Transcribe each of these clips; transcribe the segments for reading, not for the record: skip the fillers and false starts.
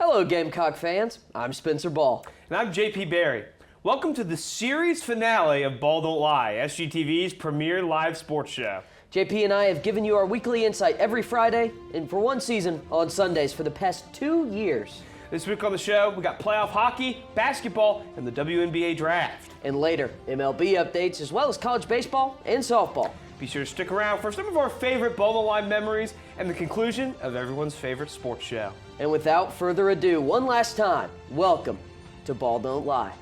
Hello, Gamecock fans. I'm Spencer Ball. And I'm JP Barry. Welcome to the series finale of Ball Don't Lie, SGTV's premier live sports show. JP and I have given you our weekly insight every Friday, and for one season, on Sundays for the past 2 years. This week on the show, we got playoff hockey, basketball, and the WNBA draft. And later, MLB updates, as well as college baseball and softball. Be sure to stick around for some of our favorite Ball Don't Lie memories and the conclusion of everyone's favorite sports show. And without further ado, one last time, welcome to Ball Don't Lie.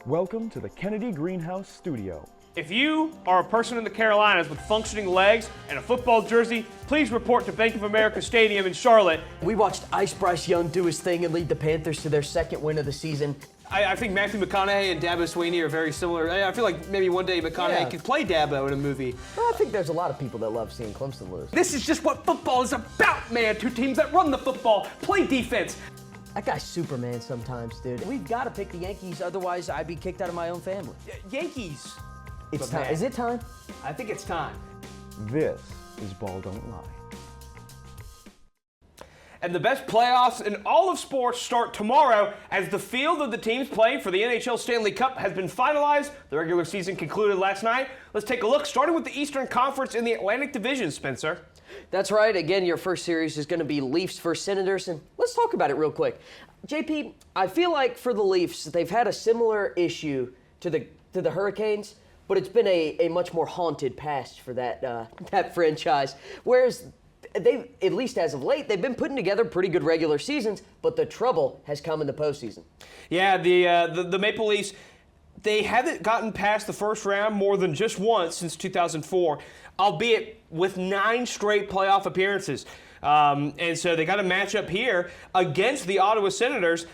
Welcome to the Kennedy Greenhouse Studio. If you are a person in the Carolinas with functioning legs and a football jersey, please report to Bank of America Stadium in Charlotte. We watched Ice Bryce Young do his thing and lead the Panthers to their second win of the season. I think Matthew McConaughey and Dabo Swinney are very similar. I feel like maybe one day McConaughey could play Dabo in a movie. Well, I think there's a lot of people that love seeing Clemson lose. This is just what football is about, man. Two teams that run the football, play defense. That guy's Superman sometimes, dude. We've got to pick the Yankees, otherwise I'd be kicked out of my own family. Yankees. It's time. Is it time? I think it's time. This is Ball Don't Lie. And the best playoffs in all of sports start tomorrow as the field of the teams playing for the NHL Stanley Cup has been finalized. The regular season concluded last night. Let's take a look, starting with the Eastern Conference in the Atlantic Division, Spencer. That's right. Again, your first series is going to be Leafs versus Senators, and let's talk about it real quick. JP, I feel like for the Leafs, they've had a similar issue to the Hurricanes, but it's been a much more haunted past for that franchise. Whereas they've, at least as of late, they've been putting together pretty good regular seasons, but the trouble has come in the postseason. Yeah, the Maple Leafs, they haven't gotten past the first round more than just once since 2004, albeit with 9 straight playoff appearances. And so they got a matchup here against the Ottawa Senators.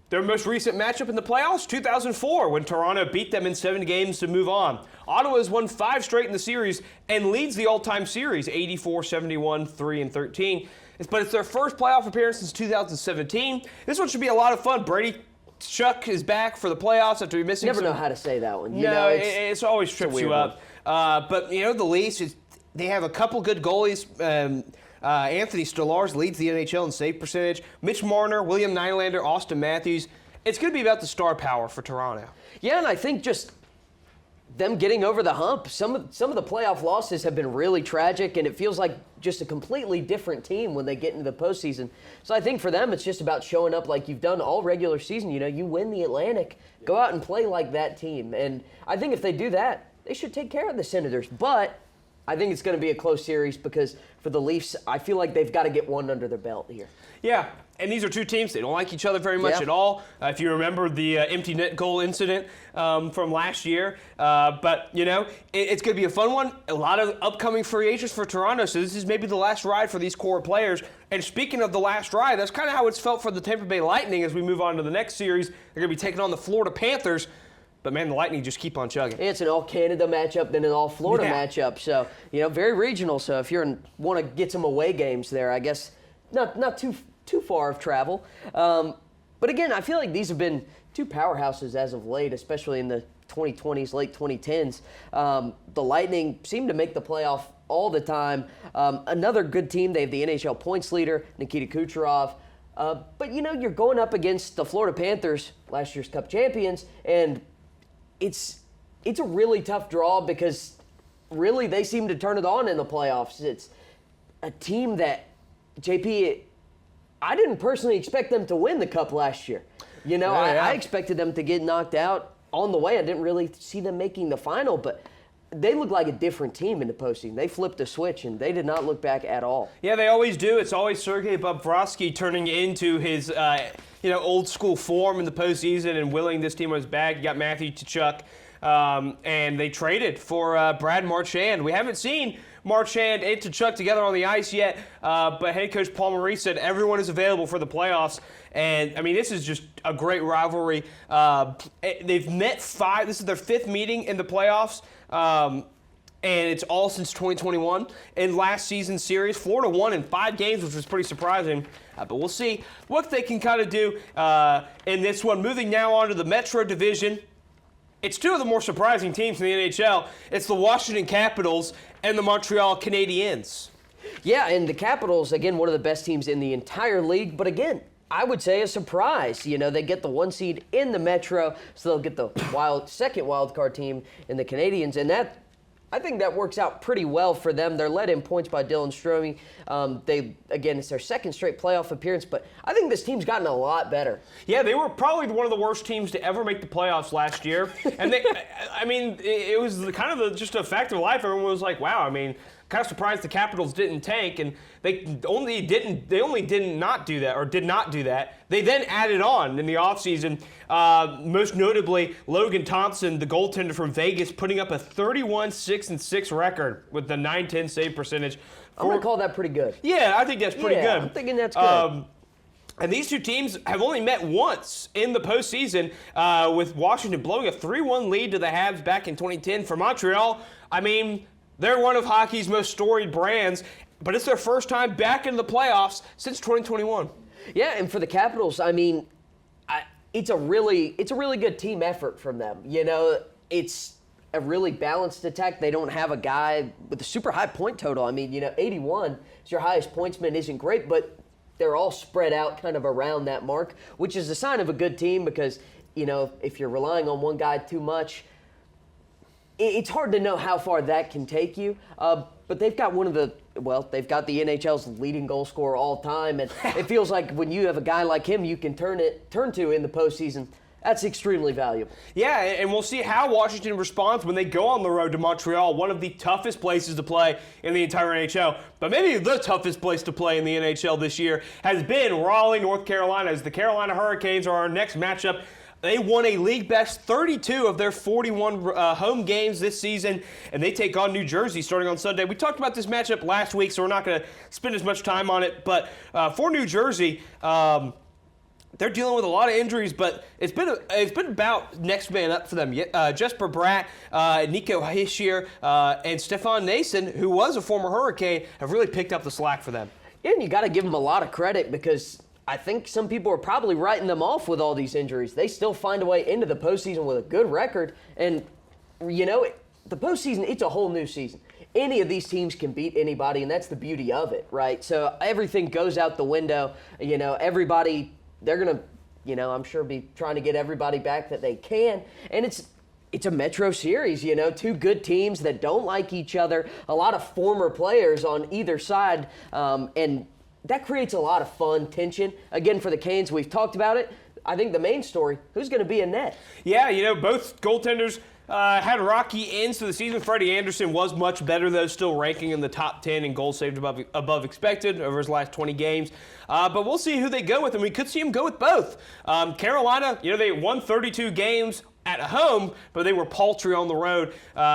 Their most recent matchup in the playoffs, 2004, when Toronto beat them in 7 games to move on. Ottawa has won 5 straight in the series and leads the all-time series, 84-71, 3-13. But it's their first playoff appearance since 2017. This one should be a lot of fun. Brady Chuck is back for the playoffs after missing. Never know how to say that one. It's always trips you up. But the Leafs, they have a couple good goalies. Anthony Stolarz leads the NHL in save percentage. Mitch Marner, William Nylander, Austin Matthews. It's going to be about the star power for Toronto. Yeah, and I think just them getting over the hump. Some of the playoff losses have been really tragic, and it feels like just a completely different team when they get into the postseason. So I think for them, it's just about showing up like you've done all regular season. You win the Atlantic, go out and play like that team. And I think if they do that, they should take care of the Senators. But I think it's going to be a close series because for the Leafs, I feel like they've got to get one under their belt here. Yeah, and these are two teams, they don't like each other very much at all. If you remember the empty net goal incident from last year. But, it's going to be a fun one. A lot of upcoming free agents for Toronto, so this is maybe the last ride for these core players. And speaking of the last ride, that's kind of how it's felt for the Tampa Bay Lightning as we move on to the next series. They're going to be taking on the Florida Panthers. But, man, the Lightning just keep on chugging. It's an all-Canada matchup, then an all-Florida matchup. So, very regional. So if you want to get some away games there, I guess not too far of travel. But, again, I feel like these have been two powerhouses as of late, especially in the 2020s, late 2010s. The Lightning seem to make the playoff all the time. Another good team, they have the NHL points leader, Nikita Kucherov. But, you're going up against the Florida Panthers, last year's Cup champions, and it's a really tough draw because really they seem to turn it on in the playoffs. It's a team that, JP, I didn't personally expect them to win the Cup last year. I expected them to get knocked out on the way. I didn't really see them making the final, but they look like a different team in the postseason. They flipped a switch, and they did not look back at all. Yeah, they always do. It's always Sergei Bobrovsky turning into his old school form in the postseason and willing this team on his back. You got Matthew Tkachuk, and they traded for Brad Marchand. We haven't seen Marchand and Tkachuk together on the ice yet, but head coach Paul Maurice said everyone is available for the playoffs. And, this is just a great rivalry. They've met 5. This is their 5th meeting in the playoffs. And it's all since 2021. In last season's series, Florida won in 5 games, which was pretty surprising. But we'll see what they can kind of do in this one. Moving now on to the Metro Division. It's 2 of the more surprising teams in the NHL. It's the Washington Capitals and the Montreal Canadiens. Yeah, and the Capitals, again, one of the best teams in the entire league. But again, I would say a surprise. They get the 1 seed in the Metro, so they'll get the second wild card team in the Canadians, and I think that works out pretty well for them. They're led in points by Dylan Strome. It's their second straight playoff appearance, but I think this team's gotten a lot better. Yeah, they were probably one of the worst teams to ever make the playoffs last year, and it was kind of just a fact of life. Everyone was like, "Wow!" Kind of surprised the Capitals didn't tank, and they did not do that. They then added on in the offseason, most notably Logan Thompson, the goaltender from Vegas, putting up a 31-6-6 record with the .910 save percentage. I'm going to call that pretty good. Yeah, I think that's pretty good. I'm thinking that's good. And these two teams have only met once in the postseason, with Washington blowing a 3-1 lead to the Habs back in 2010. For Montreal, they're one of hockey's most storied brands, but it's their first time back in the playoffs since 2021. Yeah, and for the Capitals, it's a really good team effort from them. It's a really balanced attack. They don't have a guy with a super high point total. 81 is your highest pointsman isn't great, but they're all spread out kind of around that mark, which is a sign of a good team because, if you're relying on one guy too much, it's hard to know how far that can take you. But they've got they've got the NHL's leading goal scorer all time, and it feels like when you have a guy like him you can turn to in the postseason, that's extremely valuable. Yeah, and we'll see how Washington responds when they go on the road to Montreal, one of the toughest places to play in the entire NHL. But maybe the toughest place to play in the NHL this year has been Raleigh, North Carolina, as the Carolina Hurricanes are our next matchup. They won a league-best 32 of their 41 home games this season, and they take on New Jersey starting on Sunday. We talked about this matchup last week, so we're not going to spend as much time on it. But for New Jersey, they're dealing with a lot of injuries, but it's been about next man up for them. Jesper Bratt, Nico Hischier, and Stefan Nason, who was a former Hurricane, have really picked up the slack for them. Yeah, and you got to give them a lot of credit because I think some people are probably writing them off with all these injuries. They still find a way into the postseason with a good record. And, the postseason, it's a whole new season. Any of these teams can beat anybody, and that's the beauty of it, right? So everything goes out the window. Everybody, they're going to, I'm sure be trying to get everybody back that they can. And it's a Metro series, two good teams that don't like each other, a lot of former players on either side, and that creates a lot of fun, tension. Again, for the Canes, we've talked about it. I think the main story, who's going to be in net? Yeah, both goaltenders had rocky ends to the season. Freddie Anderson was much better, though, still ranking in the top 10 in goals saved above expected over his last 20 games. But we'll see who they go with, and we could see him go with both. Carolina, they won 32 games at home, but they were paltry on the road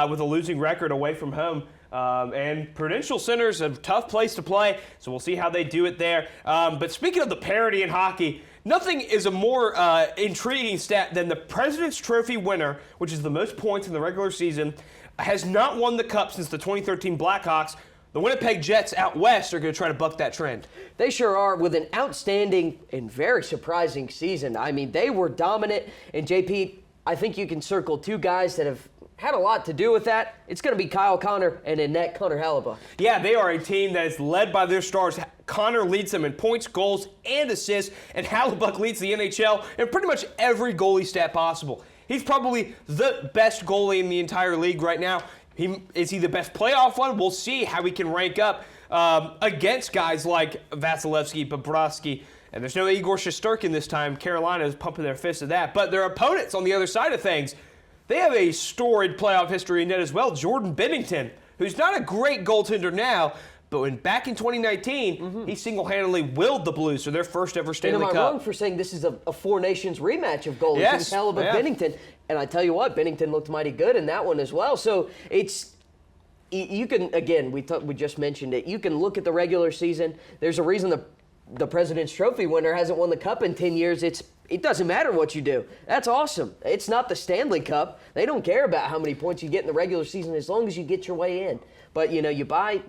with a losing record away from home. And Prudential Center's a tough place to play, so we'll see how they do it there. But speaking of the parity in hockey, nothing is a more intriguing stat than the President's Trophy winner, which is the most points in the regular season, has not won the Cup since the 2013 Blackhawks. The Winnipeg Jets out west are going to try to buck that trend. They sure are, with an outstanding and very surprising season. They were dominant, and JP, I think you can circle two guys that have had a lot to do with that. It's going to be Kyle Connor and in net Connor Hellebuyck. Yeah, they are a team that is led by their stars. Connor leads them in points, goals, and assists, and Hellebuyck leads the NHL in pretty much every goalie stat possible. He's probably the best goalie in the entire league right now. Is he the best playoff one? We'll see how he can rank up against guys like Vasilevsky, Bobrovsky, and there's no Igor Shesterkin this time. Carolina is pumping their fists at that. But their opponents on the other side of things, they have a storied playoff history in net as well. Jordan Binnington, who's not a great goaltender now, but back in 2019, he single-handedly willed the Blues to their first ever Stanley Cup. Am I wrong for saying this is a Four Nations rematch of goalies? Yes. Hellebuyck, Yeah. Binnington. And I tell you what, Binnington looked mighty good in that one as well. So you can, again, we just mentioned it, you can look at the regular season. There's a reason the President's Trophy winner hasn't won the Cup in 10 years. It doesn't matter what you do. That's awesome. It's not the Stanley Cup. They don't care about how many points you get in the regular season as long as you get your way in. But, you buy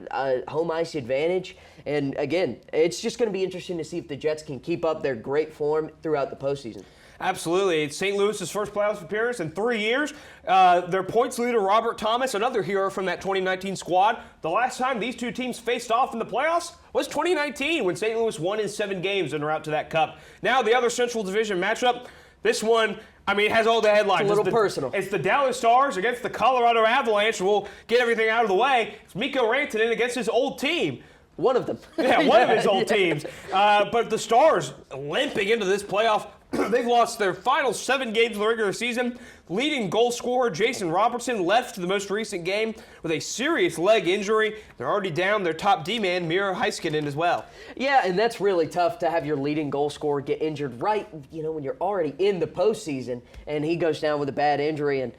home ice advantage. And, again, it's just going to be interesting to see if the Jets can keep up their great form throughout the postseason. Absolutely. It's St. Louis's first playoffs appearance in 3 years. Their points leader, Robert Thomas, another hero from that 2019 squad. The last time these two teams faced off in the playoffs was 2019 when St. Louis won in 7 games en route to that cup. Now the other Central Division matchup, this one, I mean, it has all the headlines. It's a little personal. It's the Dallas Stars against the Colorado Avalanche. We'll get everything out of the way. It's Micah Rantanen against his old team. One of them. Yeah, one of his old teams. But the Stars limping into this playoff. They've lost their final 7 games of the regular season. Leading goal scorer Jason Robertson left the most recent game with a serious leg injury. They're already down their top D-man, Miro Heiskanen, as well. Yeah, and that's really tough to have your leading goal scorer get injured right, when you're already in the postseason, and he goes down with a bad injury. And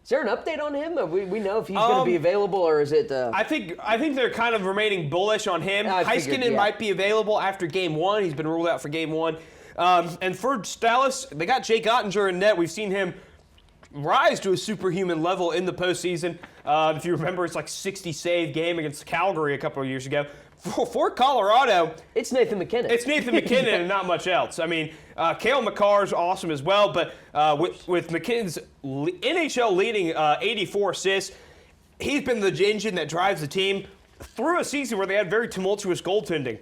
is there an update on him? We know if he's going to be available, or is it? I think they're kind of remaining bullish on him. Heiskanen might be available after Game 1. He's been ruled out for Game 1. And for Dallas, they got Jake Ottinger in net. We've seen him rise to a superhuman level in the postseason. If you remember, it's like 60 save game against Calgary a couple of years ago. For Colorado, it's Nathan MacKinnon. It's Nathan MacKinnon and not much else. I mean, Cale Makar's awesome as well, but with McKinnon's NHL leading 84 assists, he's been the engine that drives the team through a season where they had very tumultuous goaltending.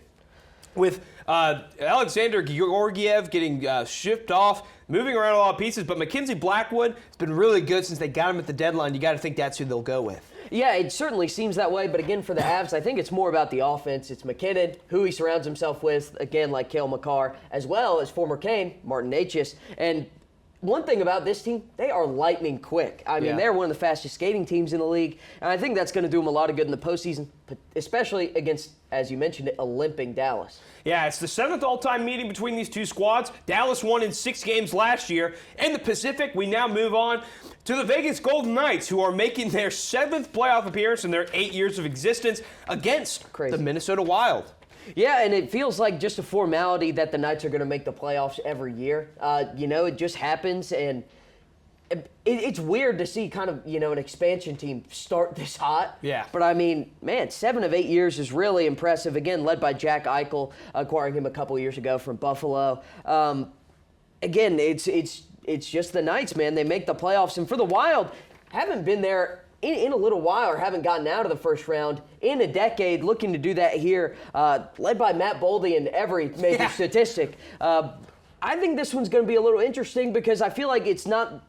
With Alexander Georgiev getting shipped off, moving around a lot of pieces, but Mackenzie Blackwood has been really good since they got him at the deadline. You got to think that's who they'll go with. Yeah, it certainly seems that way, but again, for the Avs, I think it's more about the offense. It's MacKinnon, who he surrounds himself with, again, like Cale Makar, as well as former Kane, Martin Necas. And one thing about this team, they are lightning quick. I mean, they're one of the fastest skating teams in the league, and I think that's going to do them a lot of good in the postseason, especially against, as you mentioned, a limping Dallas. Yeah, it's the 7th all-time meeting between these two squads. Dallas won in 6 games last year. In the Pacific, we now move on to the Vegas Golden Knights, who are making their 7th playoff appearance in their 8 years of existence against the Minnesota Wild. Yeah, and it feels like just a formality that the Knights are going to make the playoffs every year. It just happens, and it's weird to see kind of, an expansion team start this hot. Yeah. But, I mean, man, 7 of 8 years is really impressive. Again, led by Jack Eichel, acquiring him a couple years ago from Buffalo. Again, it's just the Knights, man. They make the playoffs. And for the Wild, haven't been there in a little while, or haven't gotten out of the first round in a decade, looking to do that here, led by Matt Boldy in every major statistic. I think this one's going to be a little interesting because I feel like it's not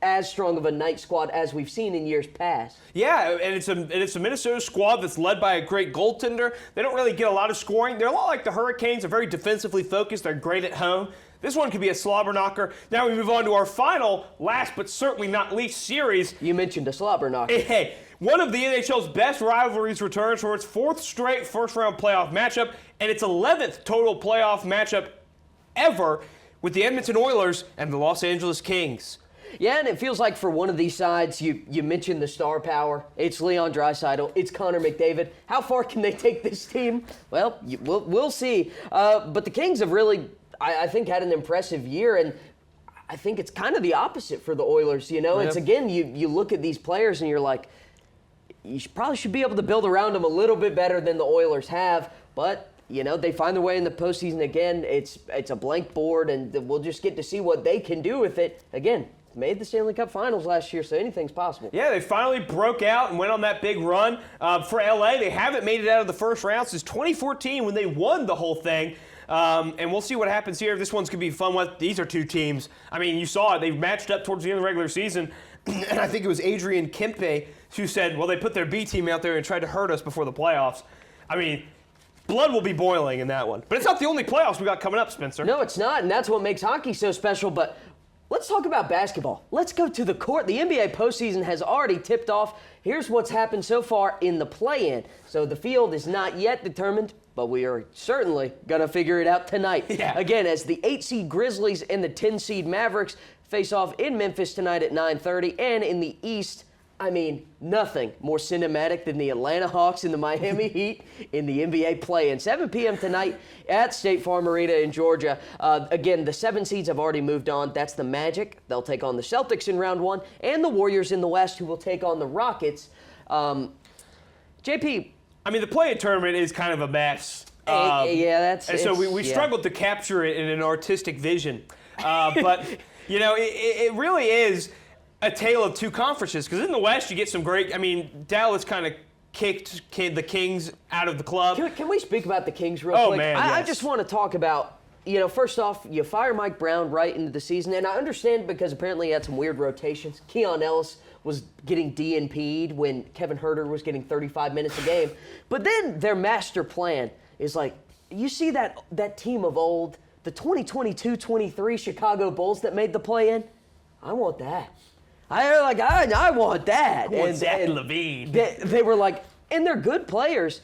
as strong of a Knight squad as we've seen in years past. Yeah, and it's a Minnesota squad that's led by a great goaltender. They don't really get a lot of scoring. They're a lot like the Hurricanes. They're very defensively focused. They're great at home. This one could be a slobber knocker. Now we move on to our final, last but certainly not least series. You mentioned a slobber knocker. Hey, one of the NHL's best rivalries returns for its 4th straight first-round playoff matchup and its 11th total playoff matchup ever with the Edmonton Oilers and the Los Angeles Kings. Yeah, and it feels like for one of these sides, you mentioned the star power. It's Leon Draisaitl. It's Connor McDavid. How far can they take this team? Well, we'll see. But the Kings have really, I think, had an impressive year, and I think it's kind of the opposite for the Oilers. It's, again, you look at these players and you're like, you probably should be able to build around them a little bit better than the Oilers have, but they find their way in the postseason again. It's a blank board, and we'll just get to see what they can do with it. Again, made the Stanley Cup Finals last year, so anything's possible. Yeah, they finally broke out and went on that big run. For LA, they haven't made it out of the first round since 2014 when they won the whole thing. And we'll see what happens here. This one's going to be fun. These are two teams. I mean, you saw it. They matched up towards the end of the regular season. And I think it was Adrian Kempe who said, well, they put their B team out there and tried to hurt us before the playoffs. I mean, blood will be boiling in that one. But it's not the only playoffs we got coming up, Spencer. No, it's not, and that's what makes hockey so special. But let's talk about basketball. Let's go to the court. The NBA postseason has already tipped off. Here's what's happened so far in the play-in. So the field is not yet determined, but we are certainly going to figure it out tonight. Yeah. Again, as the 8-seed Grizzlies and the 10-seed Mavericks face off in Memphis tonight at 9:30. And in the East, I mean, nothing more cinematic than the Atlanta Hawks and the Miami Heat in the NBA play-in. 7 p.m. tonight at State Farm Arena in Georgia. Again, the 7 seeds have already moved on. That's the Magic. They'll take on the Celtics in round 1, and the Warriors in the West, who will take on the Rockets. JP. I mean, the play-in tournament is kind of a mess. Yeah, that's... And so we struggled to capture it in an artistic vision. But, you know, it really is a tale of two conferences. Because in the West, you get some great, I mean, Dallas kind of kicked the Kings out of the club. Can we speak about the Kings real quick? Oh, man, I yes. just want to talk about, you know, first off, you fire Mike Brown right into the season. And I understand because apparently he had some weird rotations. Keon Ellis was getting DNP'd when Kevin Huerter was getting 35 minutes a game. But then their master plan is like, you see that team of old, the 2022-23 Chicago Bulls that made the play-in? I want that. I want that. I want Zach LaVine. They were like, and they're good players,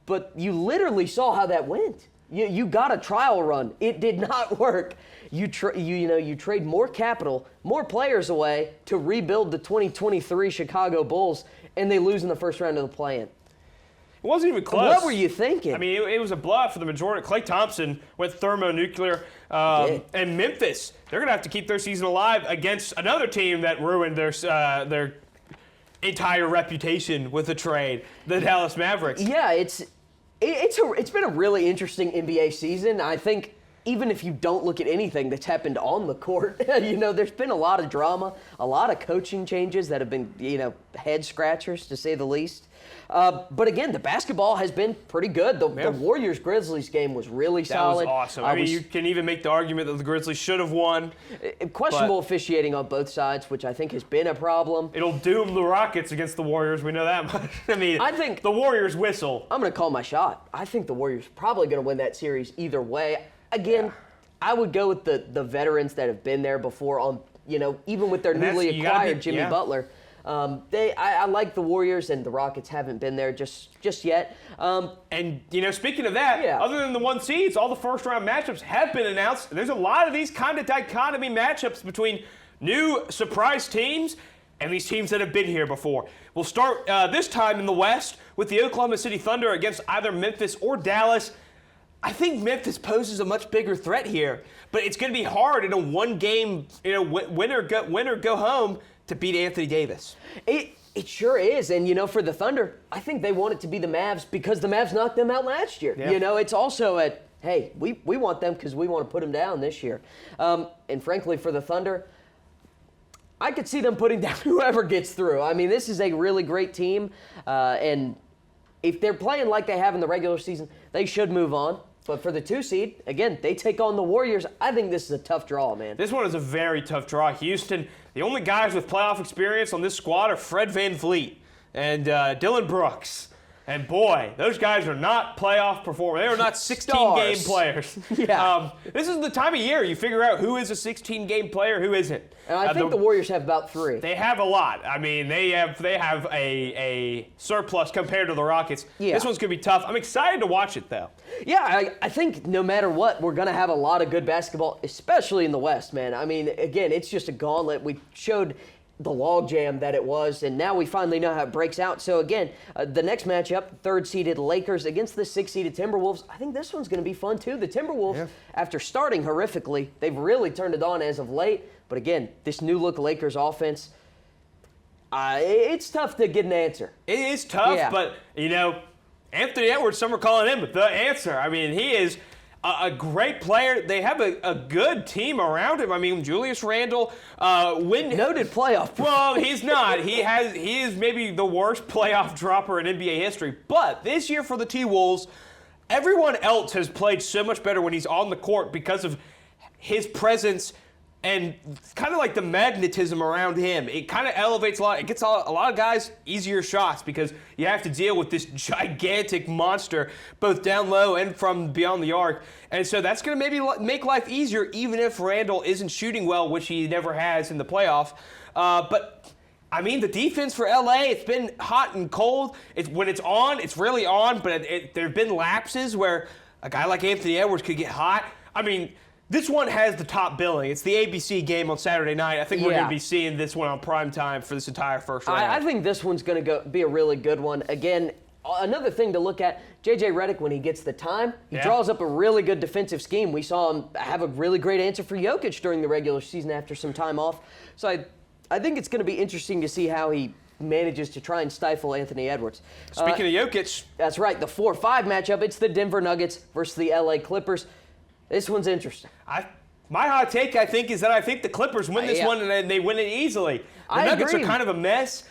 but you literally saw how that went. You got a trial run. It did not work. You trade more capital, more players away to rebuild the 2023 Chicago Bulls, and they lose in the first round of the play-in. It wasn't even close. What were you thinking? I mean, it was a blowout for the majority. Klay Thompson went thermonuclear. And Memphis, they're going to have to keep their season alive against another team that ruined their entire reputation with the trade, the Dallas Mavericks. Yeah, it's been a really interesting NBA season. I think even if you don't look at anything that's happened on the court, you know, there's been a lot of drama, a lot of coaching changes that have been, you know, head scratchers to say the least. But again, the basketball has been pretty good. The Warriors-Grizzlies game was really solid. That was awesome. I mean, you can even make the argument that the Grizzlies should have won. Questionable officiating on both sides, which I think has been a problem. It'll doom the Rockets against the Warriors. We know that much. I mean, I think the Warriors whistle. I'm going to call my shot. I think the Warriors probably going to win that series either way. Again, I would go with the veterans that have been there before on, you know, even with their newly acquired Jimmy Butler. I like the Warriors, and the Rockets haven't been there just yet. And, you know, speaking of that, other than the one seeds, all the first-round matchups have been announced. There's a lot of these kind of dichotomy matchups between new surprise teams and these teams that have been here before. We'll start this time in the West with the Oklahoma City Thunder against either Memphis or Dallas. I think Memphis poses a much bigger threat here, but it's going to be hard in a one-game, you know, win or go home to beat Anthony Davis. It sure is, and you know, for the Thunder, I think they want it to be the Mavs because the Mavs knocked them out last year. Yeah. You know, it's also hey, we want them because we want to put them down this year. And frankly, for the Thunder, I could see them putting down whoever gets through. I mean, this is a really great team, and if they're playing like they have in the regular season, they should move on. But for the 2 seed, again, they take on the Warriors. I think this is a tough draw, man. This one is a very tough draw. Houston, the only guys with playoff experience on this squad are Fred VanVleet and Dylan Brooks. And boy, those guys are not playoff performers. They are not 16-game players. Yeah. This is the time of year you figure out who is a 16-game player, who isn't. And I think the Warriors have about 3. They have a lot. I mean, they have a surplus compared to the Rockets. Yeah. This one's going to be tough. I'm excited to watch it, though. Yeah, I think no matter what, we're going to have a lot of good basketball, especially in the West, man. I mean, again, it's just a gauntlet. We showed the logjam that it was, and now we finally know how it breaks out. So again, the next matchup, 3rd-seeded Lakers against the 6th-seeded Timberwolves. I think this one's going to be fun too. The Timberwolves, after starting horrifically, they've really turned it on as of late. But again, this new look Lakers offense, it's tough to get an answer. It is tough, but you know, Anthony Edwards, some are calling him the answer. I mean, he is a great player. They have a good team around him. I mean, Julius Randle, noted playoff. Well, he's not. He is maybe the worst playoff dropper in NBA history. But this year for the T-Wolves, everyone else has played so much better when he's on the court because of his presence and kind of like the magnetism around him. It kind of elevates a lot. It gets a lot of guys easier shots because you have to deal with this gigantic monster both down low and from beyond the arc. And so that's going to maybe make life easier even if Randall isn't shooting well, which he never has in the playoff. But I mean, the defense for LA, it's been hot and cold. When it's on, it's really on, but there have been lapses where a guy like Anthony Edwards could get hot. I mean, this one has the top billing. It's the ABC game on Saturday night. I think we're going to be seeing this one on prime time for this entire first round. I think this one's going to be a really good one. Again, another thing to look at, J.J. Redick, when he gets the time, he draws up a really good defensive scheme. We saw him have a really great answer for Jokic during the regular season after some time off. So I think it's going to be interesting to see how he manages to try and stifle Anthony Edwards. Speaking of Jokic. That's right, the 4-5 matchup, it's the Denver Nuggets versus the LA Clippers. This one's interesting. My hot take, I think, is that I think the Clippers win this one and they win it easily. The Nuggets are kind of a mess.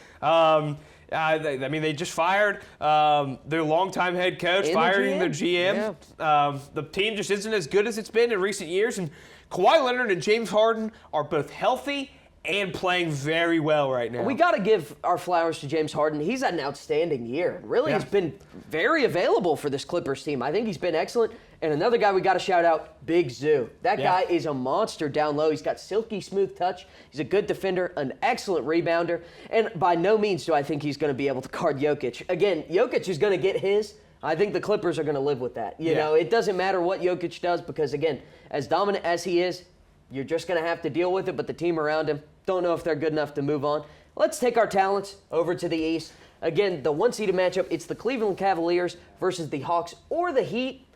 They just fired their longtime head coach, firing their GM. Yeah. The team just isn't as good as it's been in recent years. And Kawhi Leonard and James Harden are both healthy and playing very well right now. We got to give our flowers to James Harden. He's had an outstanding year. Really has been very available for this Clippers team. I think he's been excellent. And another guy we got to shout out, Big Zoo. That guy is a monster down low. He's got silky smooth touch. He's a good defender, an excellent rebounder. And by no means do I think he's going to be able to guard Jokic. Again, Jokic is going to get his. I think the Clippers are going to live with that. You know, it doesn't matter what Jokic does because, again, as dominant as he is, you're just going to have to deal with it. But the team around him, don't know if they're good enough to move on. Let's take our talents over to the East. Again, the one-seeded matchup, it's the Cleveland Cavaliers versus the Hawks or the Heat.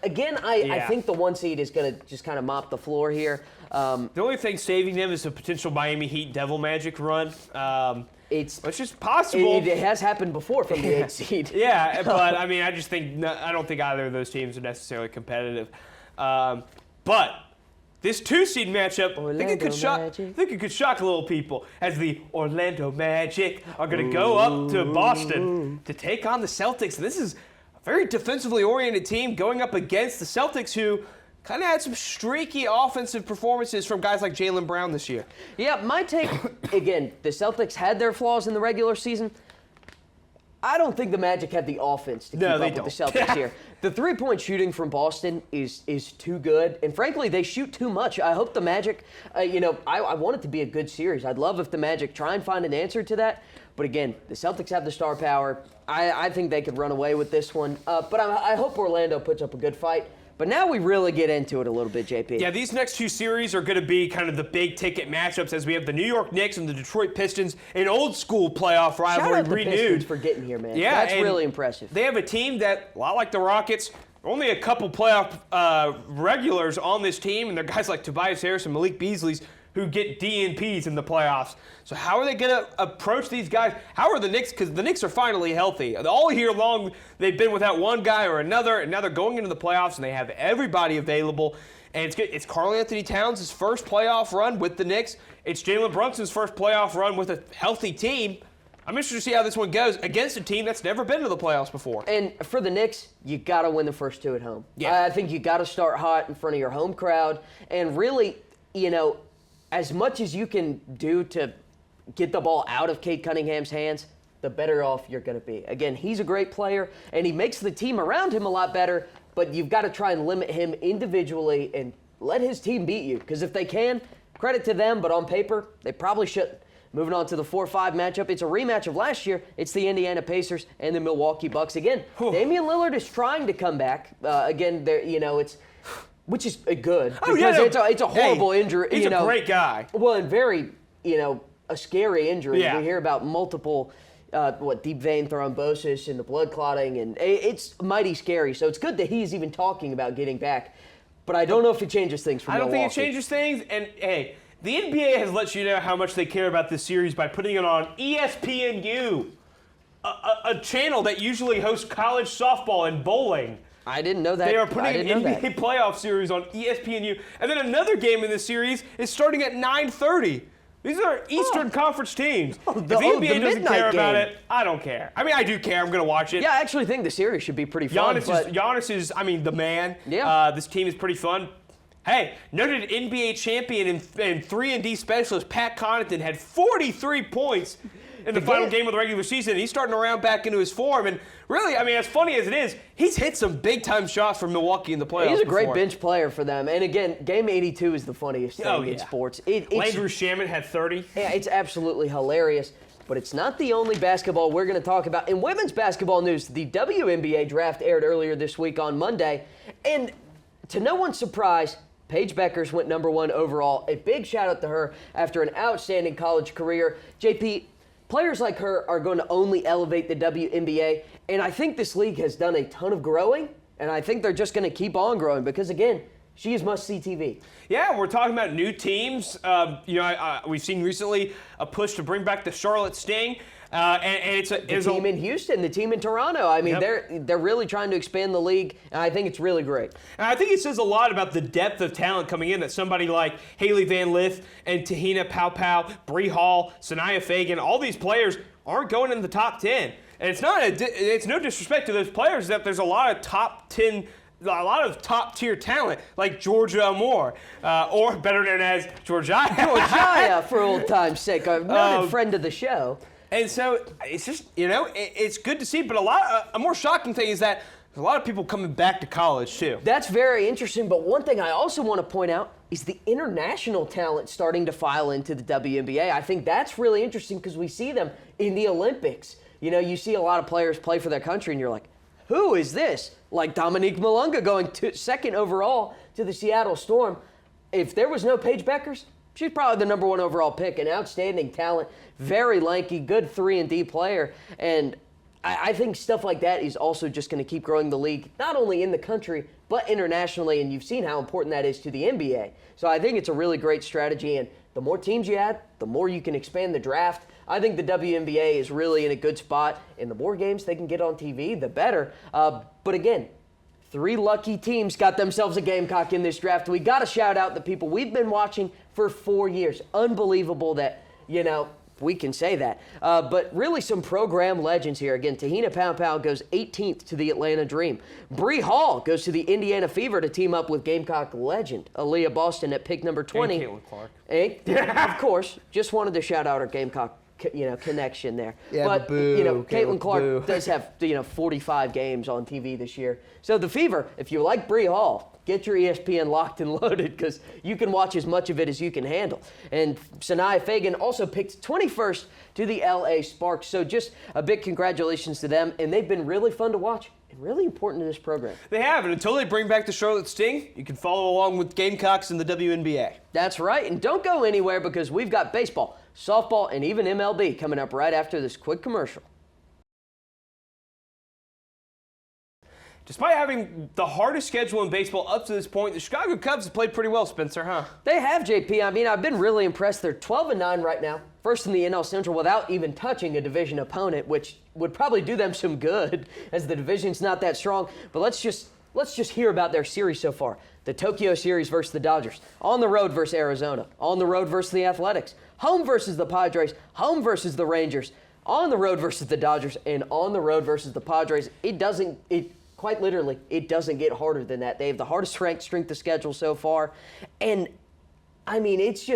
Again, I think the one seed is going to just kind of mop the floor here. The only thing saving them is a potential Miami Heat Devil Magic run. It's just possible. It has happened before from the 8th seed. Yeah, but I mean, I don't think either of those teams are necessarily competitive. But this 2-seed matchup, I think it could shock little people as the Orlando Magic are going to go up to Boston to take on the Celtics. This is a very defensively oriented team going up against the Celtics, who kind of had some streaky offensive performances from guys like Jaylen Brown this year. Yeah, my take, again, the Celtics had their flaws in the regular season. I don't think the Magic have the offense to keep up with the Celtics here. The three-point shooting from Boston is too good, and frankly, they shoot too much. I hope the Magic, I want it to be a good series. I'd love if the Magic try and find an answer to that. But again, the Celtics have the star power. I think they could run away with this one. But I hope Orlando puts up a good fight. But now we really get into it a little bit, JP. Yeah, these next 2 series are going to be kind of the big-ticket matchups as we have the New York Knicks and the Detroit Pistons, an old-school playoff rivalry Shout out the renewed. Pistons for getting here, man. Yeah, that's really impressive. They have a team that, a lot like the Rockets, only a couple playoff regulars on this team, and they're guys like Tobias Harris and Malik Beasley's who get DNPs in the playoffs. So how are they going to approach these guys? How are the Knicks? Because the Knicks are finally healthy. All year long, they've been without one guy or another, and now they're going into the playoffs, and they have everybody available. And it's good. It's Karl-Anthony Towns' first playoff run with the Knicks. It's Jalen Brunson's first playoff run with a healthy team. I'm interested to see how this one goes against a team that's never been to the playoffs before. And for the Knicks, you got to win the first 2 at home. Yeah. I think you got to start hot in front of your home crowd. And really, as much as you can do to get the ball out of Cade Cunningham's hands, the better off you're going to be. Again, he's a great player, and he makes the team around him a lot better, but you've got to try and limit him individually and let his team beat you. Because if they can, credit to them, but on paper, they probably shouldn't. Moving on to the 4-5 matchup. It's a rematch of last year. It's the Indiana Pacers and the Milwaukee Bucks. Again, Damian Lillard is trying to come back. Which is good because it's a horrible injury. He's a great guy. Well, and very, a scary injury. Yeah. We hear about multiple, deep vein thrombosis and the blood clotting, and it's mighty scary. So it's good that he's even talking about getting back. But I don't know if it changes things for Milwaukee. I don't think it changes things. And hey, the NBA has let you know how much they care about this series by putting it on ESPNU, a channel that usually hosts college softball and bowling. I didn't know that. They are putting an NBA playoff series on ESPNU. And then another game in this series is starting at 9:30. These are Eastern Conference teams. If the NBA doesn't care about it, I don't care. I mean, I do care. I'm going to watch it. Yeah, I actually think the series should be pretty fun. Giannis is the man. Yeah. This team is pretty fun. Hey, noted NBA champion and 3-and-D specialist Pat Connaughton had 43 points in the final game of the regular season. He's starting to round back into his form. And really, I mean, as funny as it is, he's hit some big-time shots for Milwaukee in the playoffs. He's a great bench player for them. And again, game 82 is the funniest thing in sports. Landry Shamet had 30. Yeah, it's absolutely hilarious. But it's not the only basketball we're going to talk about. In women's basketball news, the WNBA draft aired earlier this week on Monday. And to no one's surprise, Paige Beckers went #1 overall. A big shout-out to her after an outstanding college career. JP, players like her are going to only elevate the WNBA, and I think this league has done a ton of growing, and I think they're just going to keep on growing because, again, she is must-see TV. Yeah, we're talking about new teams. We've seen recently a push to bring back the Charlotte Sting. And it's the team in Houston, the team in Toronto. I mean, they're really trying to expand the league, and I think it's really great. And I think it says a lot about the depth of talent coming in that somebody like Haley Van Lith and Tahina Paopao, Bree Hall, Sanaya Fagan, all these players aren't going in the top 10. And it's no disrespect to those players that there's a lot of top tier talent like Georgia Amore, or better known as Georgia. Georgia, for old time's sake, a noted friend of the show. And so it's just, it's good to see. But a more shocking thing is that there's a lot of people coming back to college too. That's very interesting. But one thing I also want to point out is the international talent starting to file into the WNBA. I think that's really interesting because we see them in the Olympics. You see a lot of players play for their country, and you're like, who is this? Like Dominique Malunga going second overall to the Seattle Storm. If there was no Paige Beckers, she's probably the #1 overall pick. An outstanding talent, very lanky, good 3-and-D player. And I think stuff like that is also just going to keep growing the league, not only in the country, but internationally. And you've seen how important that is to the NBA. So I think it's a really great strategy. And the more teams you add, the more you can expand the draft. I think the WNBA is really in a good spot, and the more games they can get on TV, the better. But again, 3 lucky teams got themselves a Gamecock in this draft. We got to shout out the people we've been watching for 4 years. Unbelievable that, we can say that. But really some program legends here. Again, Tahina Paopao goes 18th to the Atlanta Dream. Bree Hall goes to the Indiana Fever to team up with Gamecock legend Aaliyah Boston at pick number 20. And Caitlin Clark. Of course. Just wanted to shout out our Gamecock connection there. Yeah, but boo, Caitlin Clark boo. does have 45 games on TV this year. So the Fever, if you like Bree Hall, get your ESPN locked and loaded because you can watch as much of it as you can handle. And Sanaya Fagan also picked 21st to the LA Sparks. So just a big congratulations to them, and they've been really fun to watch and really important to this program. They have, and until they bring back the Charlotte Sting, you can follow along with Gamecocks in the WNBA. That's right, and don't go anywhere because we've got baseball, softball, and even MLB coming up right after this quick commercial. Despite having the hardest schedule in baseball up to this point, the Chicago Cubs have played pretty well, Spencer, huh? They have, JP. I mean, I've been really impressed. They're 12-9 right now, first in the NL Central without even touching a division opponent, which would probably do them some good as the division's not that strong. But let's just hear about their series so far. The Tokyo series versus the Dodgers, on the road versus Arizona, on the road versus the Athletics, home versus the Padres, home versus the Rangers, on the road versus the Dodgers, and on the road versus the Padres. Quite literally, it doesn't get harder than that. They have the hardest ranked strength of schedule so far. And, I mean, it's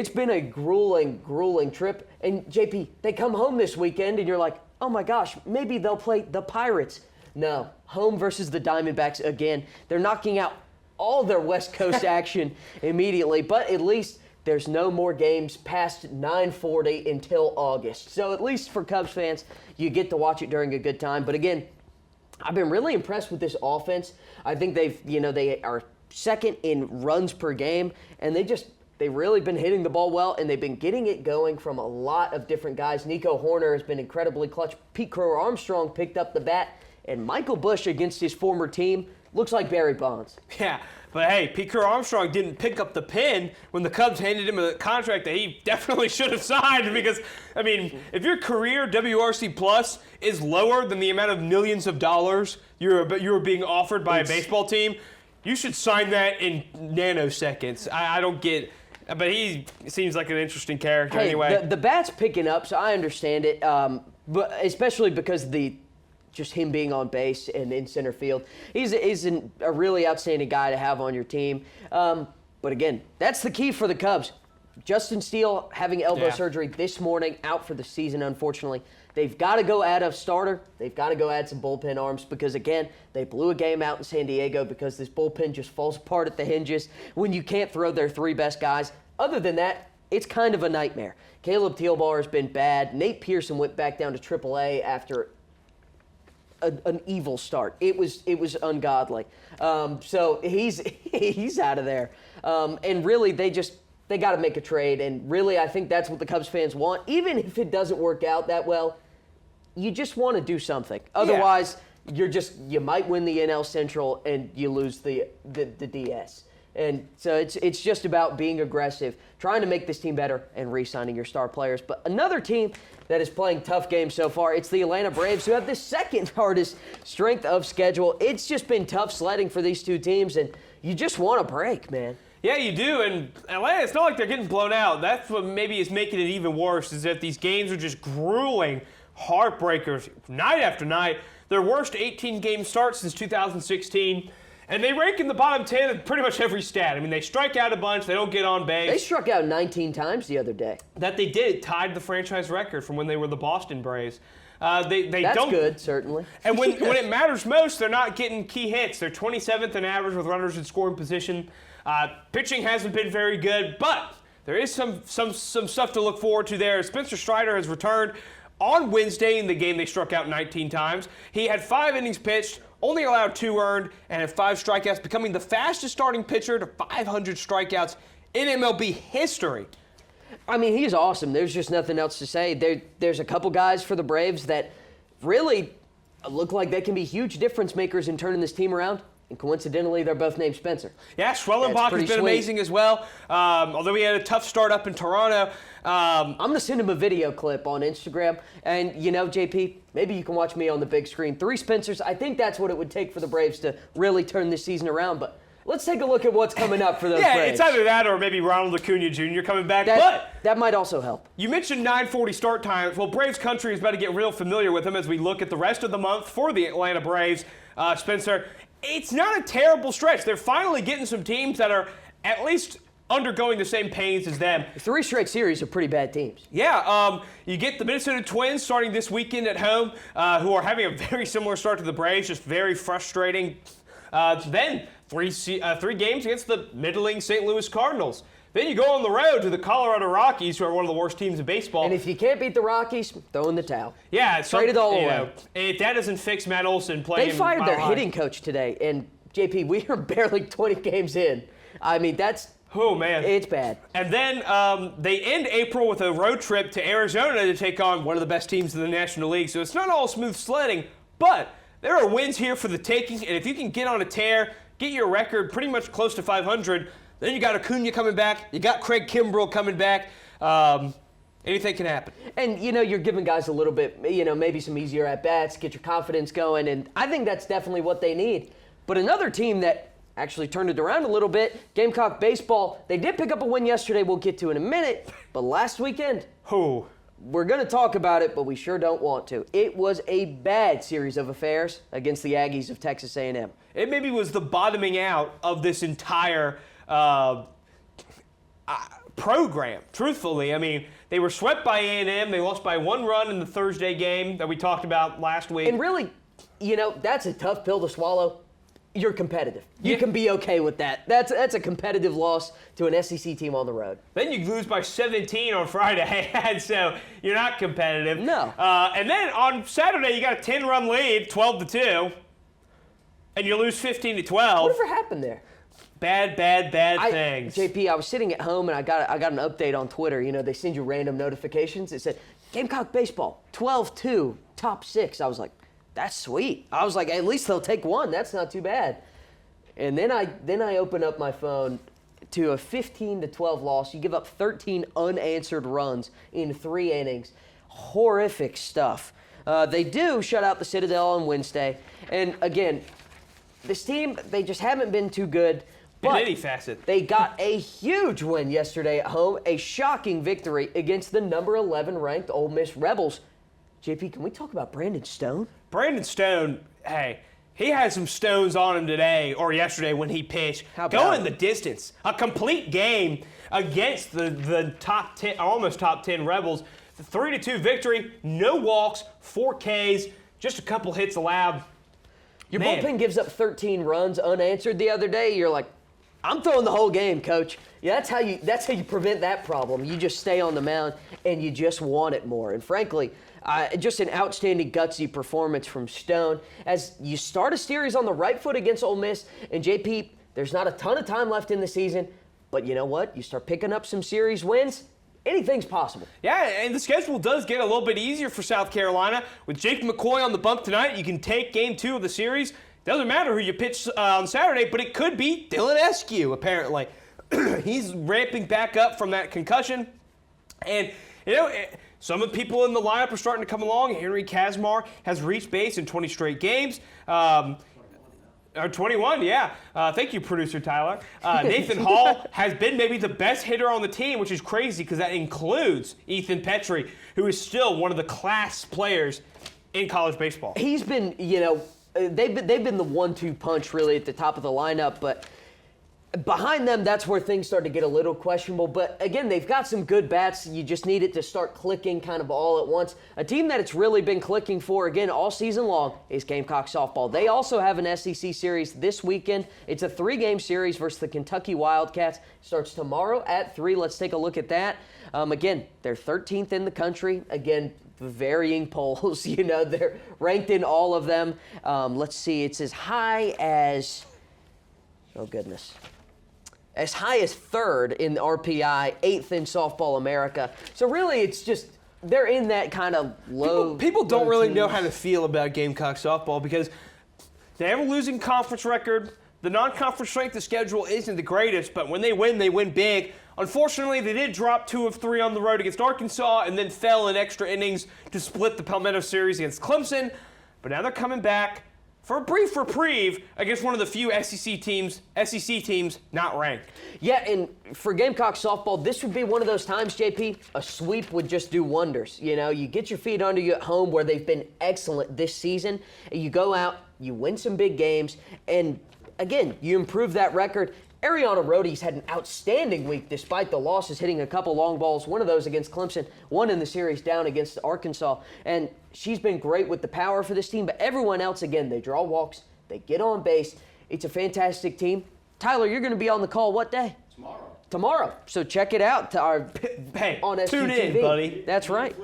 been a grueling trip. And, JP, they come home this weekend, and you're like, oh, my gosh, maybe they'll play the Pirates. No, home versus the Diamondbacks again. They're knocking out all their West Coast action immediately. But at least there's no more games past 9:40 until August. So at least for Cubs fans, you get to watch it during a good time. But, again, I've been really impressed with this offense. I think they are second in runs per game, and they've really been hitting the ball well, and they've been getting it going from a lot of different guys. Nico Horner has been incredibly clutch. Pete Crow-Armstrong picked up the bat, and Michael Busch against his former team looks like Barry Bonds. Yeah, but hey, Pete Crow-Armstrong didn't pick up the pen when the Cubs handed him a contract that he definitely should have signed because, I mean, if your career WRC plus is lower than the amount of millions of dollars you're being offered by a baseball team, you should sign that in nanoseconds. I don't get, but he seems like an interesting character anyway. The bat's picking up, so I understand it, but especially because just him being on base and in center field. He's a really outstanding guy to have on your team. But again, that's the key for the Cubs. Justin Steele having elbow surgery this morning, out for the season, unfortunately. They've got to go add a starter. They've got to go add some bullpen arms because, again, they blew a game out in San Diego because this bullpen just falls apart at the hinges when you can't throw their 3 best guys. Other than that, it's kind of a nightmare. Caleb Thielbar has been bad. Nate Pearson went back down to AAA after an evil start. It was ungodly. So he's out of there. And really, they got to make a trade. And really, I think that's what the Cubs fans want. Even if it doesn't work out that well, you just want to do something. Otherwise, you might win the NL Central and you lose the DS. And so it's just about being aggressive, trying to make this team better, and re-signing your star players. But another team that is playing tough games so far, it's the Atlanta Braves, who have the second hardest strength of schedule. It's just been tough sledding for these two teams, and you just want a break, man. Yeah, you do, and Atlanta, it's not like they're getting blown out. That's what maybe is making it even worse, is that these games are just grueling heartbreakers night after night. Their worst 18-game start since 2016, and they rank in the bottom 10 in pretty much every stat. I mean, they strike out a bunch, they don't get on base. They struck out 19 times the other day. That they did. It tied the franchise record from when they were the Boston Braves. That's good, certainly. And when it matters most, they're not getting key hits. They're 27th in average with runners in scoring position. Pitching hasn't been very good, but there is some stuff to look forward to there. Spencer Strider has returned on Wednesday in the game they struck out 19 times. He had 5 innings pitched, only allowed 2 earned, and had 5 strikeouts, becoming the fastest starting pitcher to 500 strikeouts in MLB history. I mean, he's awesome. There's just nothing else to say. There's a couple guys for the Braves that really look like they can be huge difference makers in turning this team around. And coincidentally, they're both named Spencer. Yeah, Schwellenbach has been amazing as well. Although he had a tough start up in Toronto. I'm going to send him a video clip on Instagram. And, you know, JP, maybe you can watch me on the big screen. 3 Spencers, I think that's what it would take for the Braves to really turn this season around. But let's take a look at what's coming up for those Braves. Yeah, it's either that or maybe Ronald Acuna Jr. coming back. That might also help. You mentioned 9:40 start time. Well, Braves country is about to get real familiar with him as we look at the rest of the month for the Atlanta Braves. Spencer, it's not a terrible stretch. They're finally getting some teams that are at least undergoing the same pains as them. 3 straight series of pretty bad teams. Yeah, you get the Minnesota Twins starting this weekend at home, who are having a very similar start to the Braves, just very frustrating. Then three games against the middling St. Louis Cardinals. Then you go on the road to the Colorado Rockies, who are one of the worst teams in baseball. And if you can't beat the Rockies, throw in the towel. Yeah, trade it all away. That doesn't fix Matt Olson playing. They fired their hitting coach today, and JP, we are barely 20 games in. I mean, oh man, it's bad. And then they end April with a road trip to Arizona to take on one of the best teams in the National League. So it's not all smooth sledding, but there are wins here for the taking. And if you can get on a tear, get your record pretty much close to 500. Then you got Acuna coming back. You got Craig Kimbrell coming back. Anything can happen. And, you know, you're giving guys a little bit, you know, maybe some easier at-bats, get your confidence going. And I think that's definitely what they need. But another team that actually turned it around a little bit, Gamecock Baseball, they did pick up a win yesterday we'll get to in a minute. But last weekend, we're going to talk about it, but we sure don't want to. It was a bad series of affairs against the Aggies of Texas A&M. It maybe was the bottoming out of this entire program, truthfully. I mean, they were swept by A&M. They lost by 1 run in the Thursday game that we talked about last week. And really, you know, that's a tough pill to swallow. You're competitive. You can be okay with that. That's a competitive loss to an SEC team on the road. Then you lose by 17 on Friday, and so you're not competitive. No. And then on Saturday, you got a 10-run lead, 12-2, and you lose 15-12. Whatever happened there? Bad things. JP, I was sitting at home and I got an update on Twitter. You know, they send you random notifications. It said, Gamecock Baseball, 12-2, top 6. I was like, that's sweet. I was like, at least they'll take 1. That's not too bad. And then I open up my phone to a 15-12 loss. You give up 13 unanswered runs in 3 innings. Horrific stuff. They do shut out the Citadel on Wednesday. And again, this team, they just haven't been too good. But in any facet. They got a huge win yesterday at home, a shocking victory against the number 11 ranked Ole Miss Rebels. JP, can we talk about Brandon Stone? Brandon Stone, hey, he had some stones on him today or yesterday when he pitched. Going the distance. A complete game against the top 10, almost top 10 Rebels. The 3-2 victory, no walks, 4 Ks, just a couple hits allowed. Your bullpen gives up 13 runs unanswered the other day. You're like, I'm throwing the whole game, coach. Yeah, that's how you prevent that problem. You just stay on the mound and you just want it more. And frankly, just an outstanding gutsy performance from Stone as you start a series on the right foot against Ole Miss. And JP, there's not a ton of time left in the season, but you know what? You start picking up some series wins. Anything's possible. Yeah, and the schedule does get a little bit easier for South Carolina. With Jake McCoy on the bump tonight, you can take Game 2 of the series Doesn't matter who you pitch on Saturday, but it could be Dylan Eskew, apparently. He's ramping back up from that concussion. And, some of the people in the lineup are starting to come along. Henry Kazmar has reached base in 20 straight games. Or 21, yeah. Thank you, producer Tyler. Nathan Hall has been maybe the best hitter on the team, which is crazy because that includes Ethan Petrie, who is still one of the class players in college baseball. He's been, they've been the 1-2 punch really at the top of the lineup, but behind them, that's where things start to get a little questionable. But again, they've got some good bats. You just need it to start clicking kind of all at once. A team that it's really been clicking for, again, all season long is Gamecock softball. They also have an SEC series this weekend. It's a 3-game series versus the Kentucky Wildcats. It starts tomorrow at 3. Let's take a look at that. Again, they're 13th in the country. Again, varying polls. They're ranked in all of them. Let's see. It's as high as, oh goodness, as high as 3rd in RPI, 8th in Softball America. So really, it's just they're in that kind of low. People don't really know how to feel about Gamecock softball because they have a losing conference record. The non-conference strength of schedule isn't the greatest, but when they win big. Unfortunately, they did drop 2 of 3 on the road against Arkansas and then fell in extra innings to split the Palmetto series against Clemson. But now they're coming back for a brief reprieve against one of the few SEC teams not ranked. Yeah, and for Gamecock softball, this would be one of those times, JP, a sweep would just do wonders. You get your feet under you at home where they've been excellent this season. And you go out, you win some big games, and again, you improve that record. Ariana Rhoades had an outstanding week despite the losses, hitting a couple long balls, one of those against Clemson, one in the series down against Arkansas. And she's been great with the power for this team, but everyone else, again, they draw walks, they get on base. It's a fantastic team. Tyler, you're going to be on the call what day? Tomorrow. So check it out on SGTV. Tune in, buddy. That's right.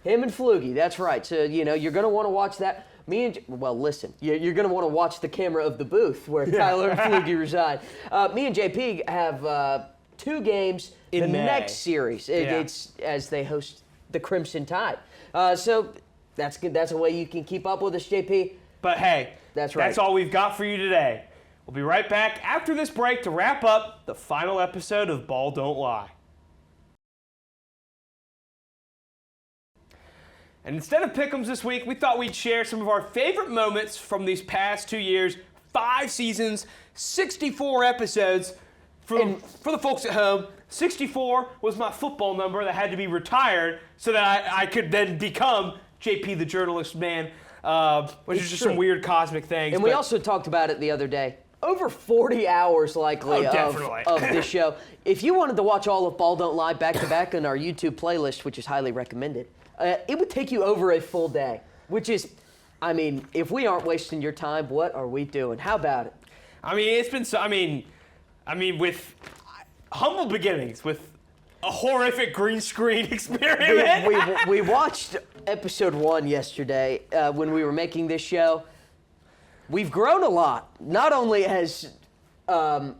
Him and Flugie, that's right. So, you're going to want to watch that. Listen, you're going to want to watch the camera of the booth where Tyler and Flugie reside. Me and JP have 2 games in the May. next series. It's as they host the Crimson Tide. So that's good. That's a way you can keep up with us, JP. But hey, that's right. That's all we've got for you today. We'll be right back after this break to wrap up the final episode of Ball Don't Lie. And instead of pick'ems this week, we thought we'd share some of our favorite moments from these past 2 years, 5 seasons, 64 episodes. For the folks at home, 64 was my football number that had to be retired so that I could then become JP the Journalist Man, which is just some weird cosmic things. And we also talked about it the other day. Over 40 hours likely of this show. If you wanted to watch all of Ball Don't Lie back-to-back on our YouTube playlist, which is highly recommended, it would take you over a full day, which is, if we aren't wasting your time, what are we doing? How about it? It's been so, with humble beginnings, with a horrific green screen experiment. We watched episode 1 yesterday when we were making this show. We've grown a lot, not only as like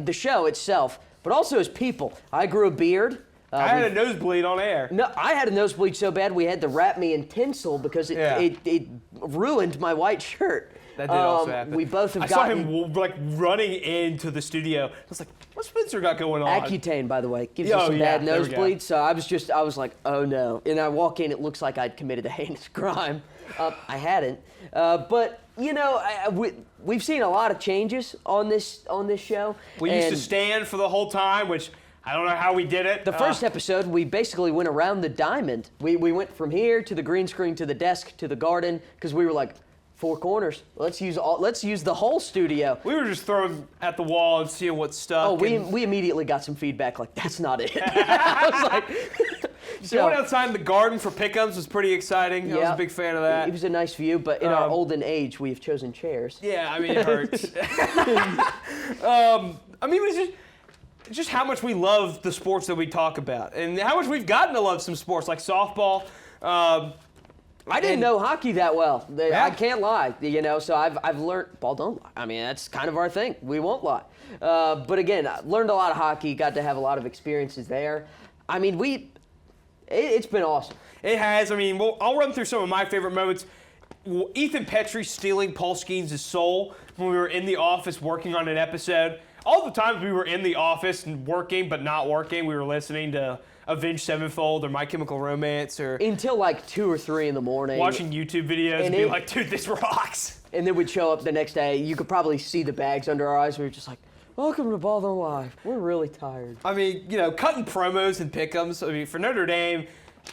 the show itself, but also as people. I grew a beard. I had a nosebleed on air. No, I had a nosebleed so bad we had to wrap me in tinsel because it ruined my white shirt. That did also happen. We both have I saw him running into the studio. I was like, what's Spencer got going on? Accutane, by the way, gives you some bad nosebleeds. So I was like, oh no. And I walk in, it looks like I'd committed a heinous crime. I hadn't. But, we've seen a lot of changes on this show. We used to stand for the whole time, which I don't know how we did it. The first episode, we basically went around the diamond. We went from here to the green screen to the desk to the garden because we were like, 4 corners. Let's use the whole studio. We were just throwing at the wall and seeing what stuck. Oh, we immediately got some feedback like, that's not it. I was like... Going outside in the garden for pick'ems was pretty exciting. I was a big fan of that. It was a nice view, but in our olden age, we have chosen chairs. Yeah, it hurts. It's just how much we love the sports that we talk about and how much we've gotten to love some sports like softball. I didn't know hockey that well. I can't lie, so I've learned, Ball Don't Lie. That's kind of our thing. We won't lie. But again, I learned a lot of hockey, got to have a lot of experiences there. It's been awesome. It has. I'll run through some of my favorite moments. Ethan Petrie stealing Paul Skeens' soul when we were in the office working on an episode. All the times we were in the office and working but not working, we were listening to Avenged Sevenfold or My Chemical Romance or until like 2 or 3 in the morning. Watching YouTube videos and being like, dude, this rocks. And then we'd show up the next day. You could probably see the bags under our eyes. We were just like, welcome to Ball Don't Lie. We're really tired. I mean, cutting promos and pick'ems. I mean, for Notre Dame,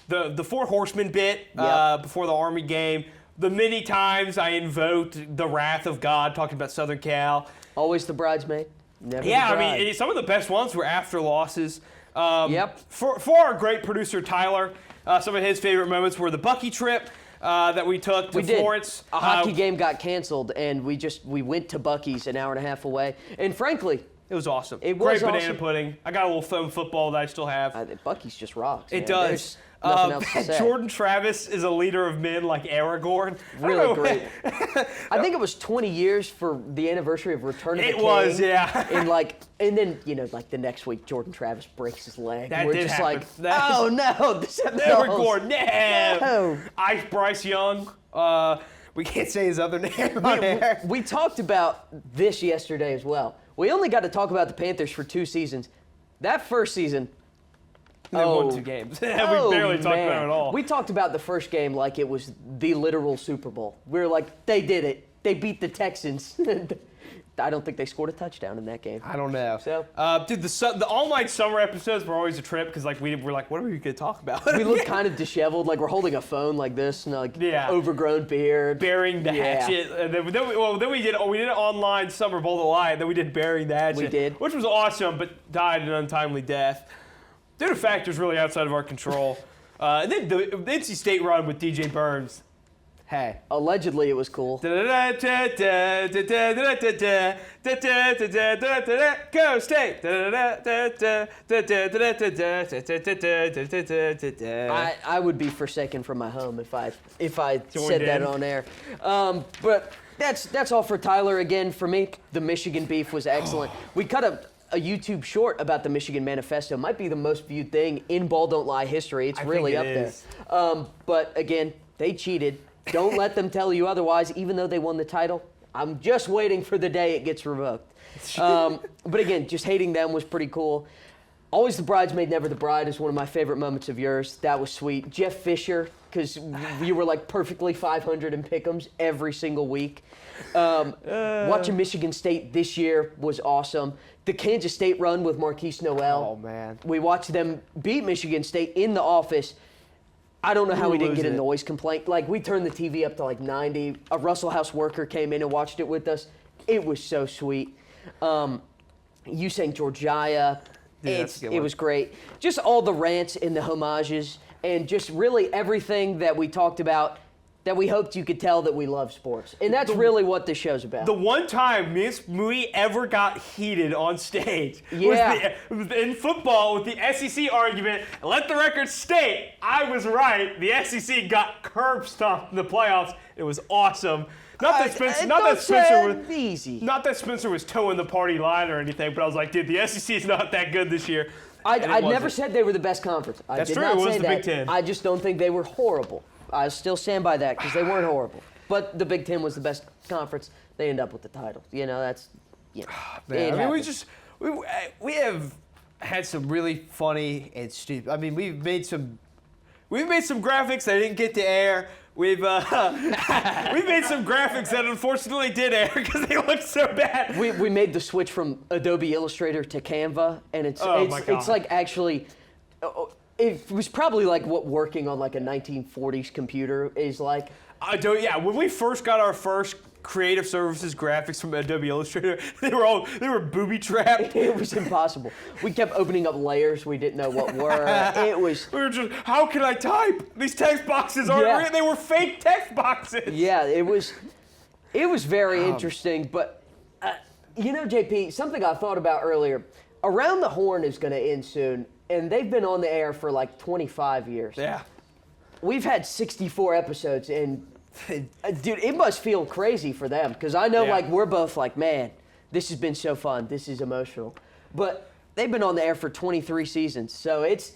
the Four Horsemen bit before the Army game, the many times I invoked the wrath of God talking about Southern Cal. Always the bridesmaid. Never the I bride. mean, some of the best ones were after losses. For our great producer, Tyler, some of his favorite moments were the Bucky trip that we took to Florence. A hockey game got canceled, and we went to Bucky's an hour and a half away. And frankly, it was awesome. It was great banana awesome. pudding. I got a little foam football that I still have. Bucky's just rocks. It man. does. There's nothing else to say. Jordan Travis is a leader of men like Aragorn. Really great. I think it was 20 years for the anniversary of Return of the King. It was, yeah. And then the next week, Jordan Travis breaks his leg. That We're did just happen. like, oh no, this Aragorn, no. No. Bryce Young. We can't say his other name on air. We talked about this yesterday as well. We only got to talk about the Panthers for 2 seasons. That first season, They won 2 games. We barely talked about it at all. We talked about the first game like it was the literal Super Bowl. We were like, they did it. They beat the Texans. I don't think they scored a touchdown in that game. I don't know. So, dude, the all-night summer episodes were always a trip because we were like, what are we going to talk about? we looked kind of disheveled, like we're holding a phone like this, and overgrown beard. Burying the hatchet. And then we did an online Summer Bowl to Lie, and then we did Burying the Hatchet. We did. Which was awesome, but died an untimely death. Due to factors really outside of our control. And then the NC State run with DJ Burns. Hey. Allegedly, it was cool. Go State! I would be forsaken from my home if I said that on air. But that's all for Tyler. Again, for me, the Michigan beef was excellent. We cut a YouTube short about the Michigan Manifesto. Might be the most viewed thing in Ball Don't Lie history. It's really up there. But again, they cheated. Don't let them tell you otherwise, even though they won the title. I'm just waiting for the day it gets revoked. But again, just hating them was pretty cool. Always the bridesmaid, never the bride is one of my favorite moments of yours. That was sweet. Jeff Fisher, because you were like perfectly 500 in pick'ems every single week. Watching Michigan State this year was awesome. The Kansas State run with Marquise Noel. Oh, man. We watched them beat Michigan State in the office. I don't know how we didn't get a noise complaint. Like, we turned the TV up to like 90. A Russell House worker came in and watched it with us. It was so sweet. You sang Georgia. It was great. Just all the rants and the homages and just really everything that we talked about that we hoped you could tell that we love sports. And that's really what this show's about. The one time Miss Mui ever got heated on stage was in football with the SEC argument. Let the record state, I was right. The SEC got curb stomped in the playoffs. It was awesome. Not that Spencer was towing the party line or anything, but I was like, dude, the SEC is not that good this year. I never said they were the best conference. That's true. It was the Big Ten. I just don't think they were horrible. I still stand by that because they weren't horrible. But the Big Ten was the best conference. They end up with the title. Man, I mean, we have had some really funny and stupid. I mean, we've made some graphics that didn't get to air. We've made some graphics that unfortunately did air because they look so bad. We made the switch from Adobe Illustrator to Canva, and it's like actually. It was probably like what working on like a 1940s computer is like. When we first got our first creative services graphics from Adobe Illustrator, they were booby trapped. It was impossible. We kept opening up layers we didn't know what were. We were just, how can I type? These text boxes aren't real. They were fake text boxes. Yeah, it was very interesting. But JP, something I thought about earlier. Around the Horn is going to end soon. And they've been on the air for like 25 years. Yeah. We've had 64 episodes, and dude, it must feel crazy for them. Because I know like we're both like, man, this has been so fun. This is emotional. But they've been on the air for 23 seasons. So it's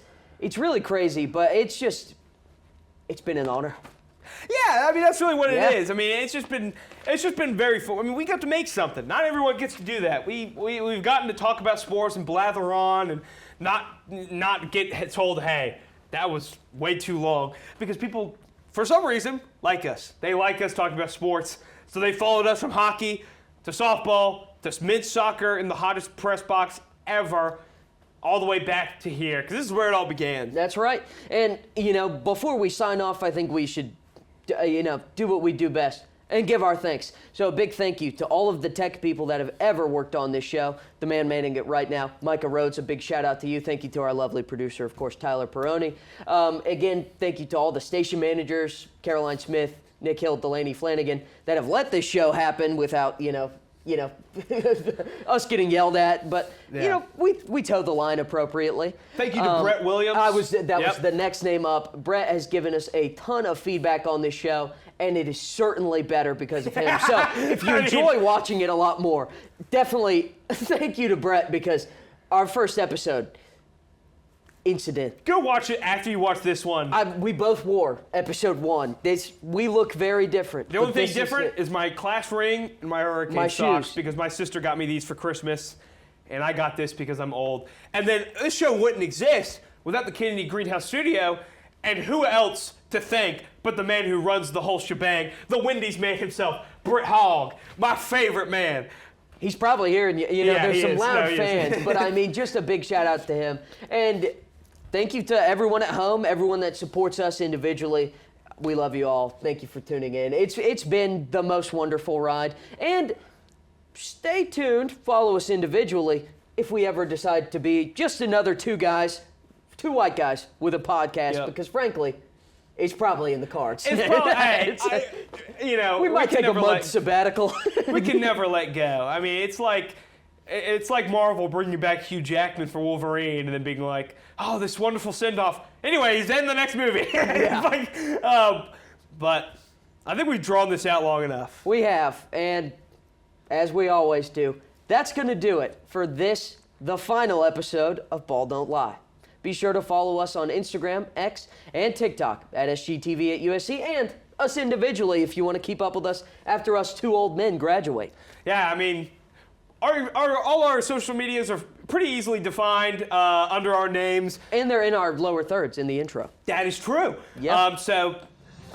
really crazy, but it's been an honor. Yeah, I mean that's really what Yeah. it is. I mean it's just been very fun. I mean we got to make something. Not everyone gets to do that. We've gotten to talk about sports and blather on and not get told, hey, that was way too long, because people for some reason like us. They like us talking about sports, so they followed us from hockey to softball to men's soccer in the hottest press box ever, all the way back to here, because this is where it all began. That's right. And, before we sign off, I think we should, do what we do best and give our thanks. So a big thank you to all of the tech people that have ever worked on this show. The man manning it right now, Micah Rhoades, a big shout out to you. Thank you to our lovely producer, of course, Tyler Perrone. Again, thank you to all the station managers, Caroline Smith, Nick Hill, Delaney Flanagan, that have let this show happen without, us getting yelled at, but we toe the line appropriately. Thank you to Brett Williams. That was the next name up. Brett has given us a ton of feedback on this show, and it is certainly better because of him. So if you enjoy watching it a lot more, definitely thank you to Brett, because our first episode, incident. Go watch it after you watch this one. We both wore episode 1. We look very different. The only thing different is my class ring and my hurricane socks, shoes. because my sister got me these for Christmas, and I got this because I'm old. And then this show wouldn't exist without the Kennedy Greenhouse Studio, and who else to thank but the man who runs the whole shebang, the Wendy's man himself, Britt Hogg, my favorite man. He's probably here, and there's some loud he fans, but I mean, just a big shout out to him. And thank you to everyone at home, everyone that supports us individually. We love you all. Thank you for tuning in. It's been the most wonderful ride. And stay tuned. Follow us individually if we ever decide to be just another two white guys with a podcast. Yep. Because frankly, it's probably in the cards. It's probably, we might take a month sabbatical. We can never let go. I mean, it's like Marvel bringing back Hugh Jackman for Wolverine and then being like, oh, this wonderful send-off. Anyway, he's in the next movie. Yeah. But I think we've drawn this out long enough. We have, and as we always do, that's going to do it for the final episode of Ball Don't Lie. Be sure to follow us on Instagram, X, and TikTok at SGTV at USC, and us individually if you want to keep up with us after us two old men graduate. Yeah, I mean, all our social medias are pretty easily defined under our names. And they're in our lower thirds in the intro. That is true. Yep.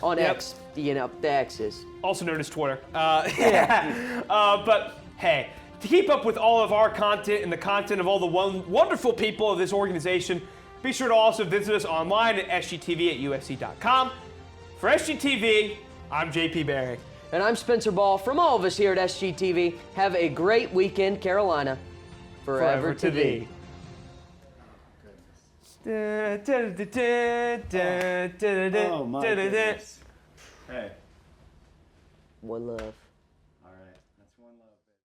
On Yep. X, the X is. Also known as Twitter. Yeah. But hey, to keep up with all of our content and the content of all the wonderful people of this organization, be sure to also visit us online at sgtv@usc.com. For SGTV, I'm JP Barry. And I'm Spencer Ball. From all of us here at SGTV, have a great weekend, Carolina. Forever to thee. Oh my goodness. Hey. One love.